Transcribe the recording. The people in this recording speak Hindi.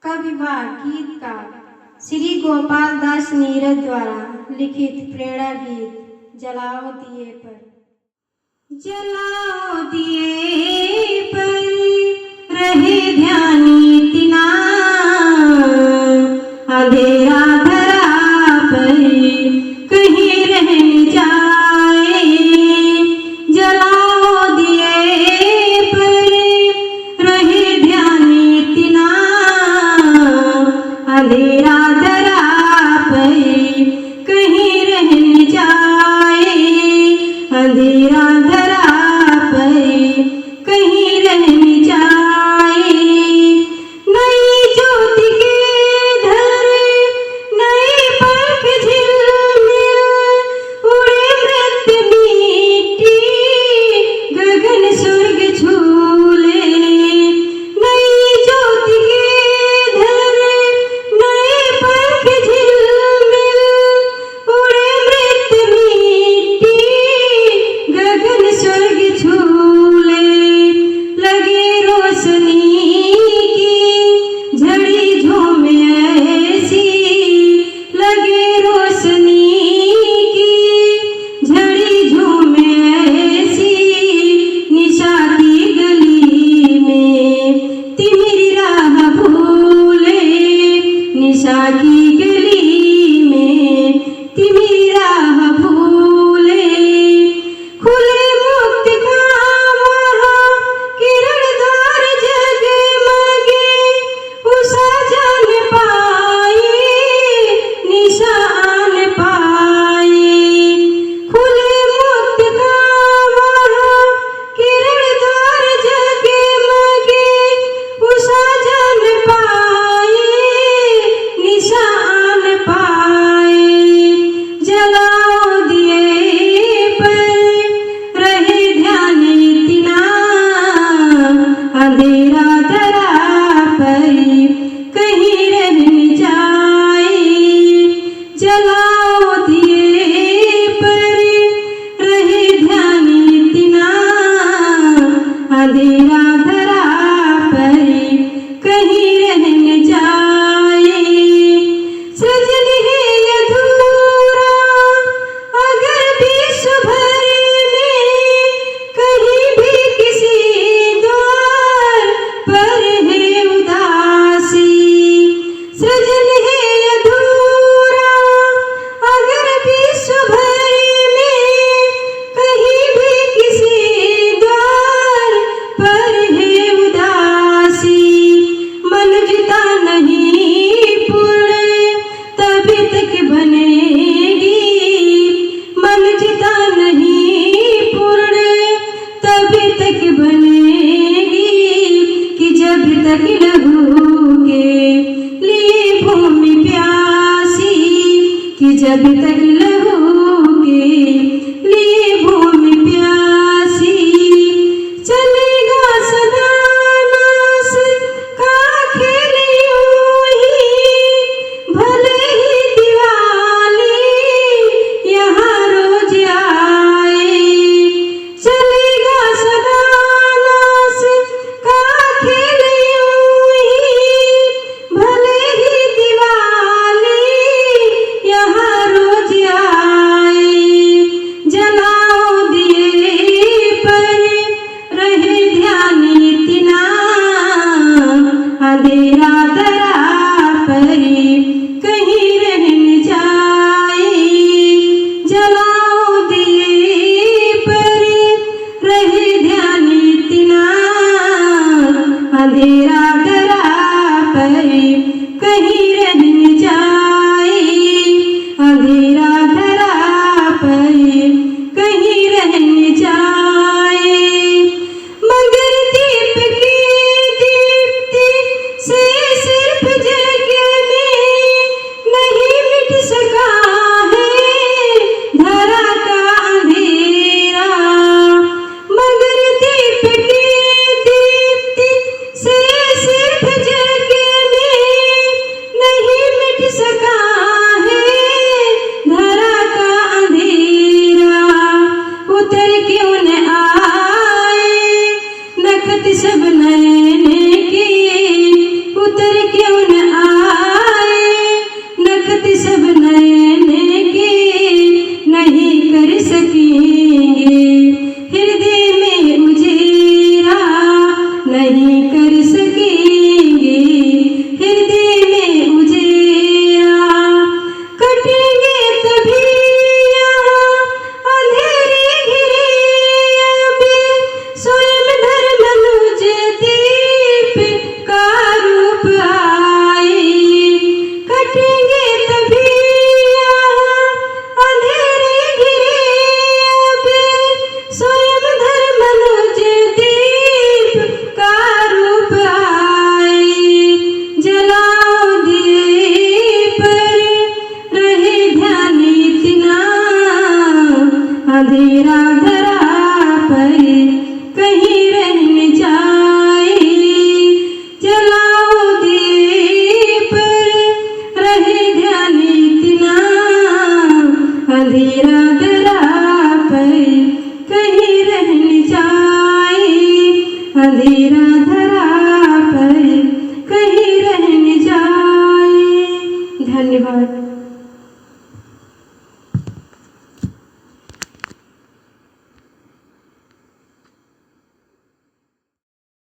का विवाह गीत का श्री गोपाल दास नीरज द्वारा लिखित प्रेरणा गीत जलाओ दिए पर। जलाओ दिए पर रहे ध्यानी तिना, अंधेरा धरा पर कहीं रह न जाए। जलाओ दिए पर रहे ध्यानी तिना, अंधेरा धरा पर कहीं रह न जाए। अंधेरा धरा पर कहीं रह न जाए। नई ज्योति के धर नए पंख झिलमिल, उड़े मृत मिट्टी गगन स्वर्ग झूले। नई ज्योति के धर नए पंख झिलमिल, उड़े मृत मिट्टी गगन स्वर्ग झूले। लगे रोशनी की झड़ी झूमे ऐसी, लगे रोशनी की झड़ी झूमे ऐसी। निशा की गली में तिमिरी राह भूले, निशा की गली में तिमिरी राह भूले। खुले मुक्त का वहाँ किरण द्वार जगमगे, उषा जान पाए निशा आन पाए। खुले मुक्त का वहाँ किरण द्वार जगमगे, उषा जान पाए निशा आन पाए। जलाओ दिए पर रहे ध्यानी तिना, अंधेरा धरा पर कहीं रह न जाए। जलाओ दिए पर रहे ध्यानी तिना, अंधेरा धरा पर कहीं रह न जाए। सृजन है अधूरा अगर विश्व भर में, कहीं भी किसी द्वार पर है उदासी। सृजन है अधूरा अगर विश्व भर में, कहीं भी किसी द्वार पर है उदासी। मनुष्यता नहीं पूर्ण तभी तक बनेगी, मनुष्यता नहीं पूर्ण तभी तक बनेगी। कि जब तक लहू के लिए भूमि प्यासी, कि जब तक लहू के लिए भूमि प्यासी। चलेगा सदा नाश का खेल यूं ही, भले ही दिवाली यहाँ रोज आए। चलेगा सदा नाश का खेल यूं ही, भले ही दिवाली यहाँ रोज आए। जलाओ दिए पर रहे ध्यानी तिना, अंधेरा धरा पर कहीं रह न जाए। जलाओ दिए पर रहे ध्यानी तिना, अंधेरा धरा पर कहीं रह न जाए। अंधेरा धरा पर कहीं रह न जाए। मगर दीप की दीप्ति से सिर्फ जग में नहीं मिट सका है धरा का अंधेरा। मगर दीप की दीप्ति से सिर्फ जग में नहीं मिट अंधेरा दरा पर कहीं रह न जाए, अंधेरा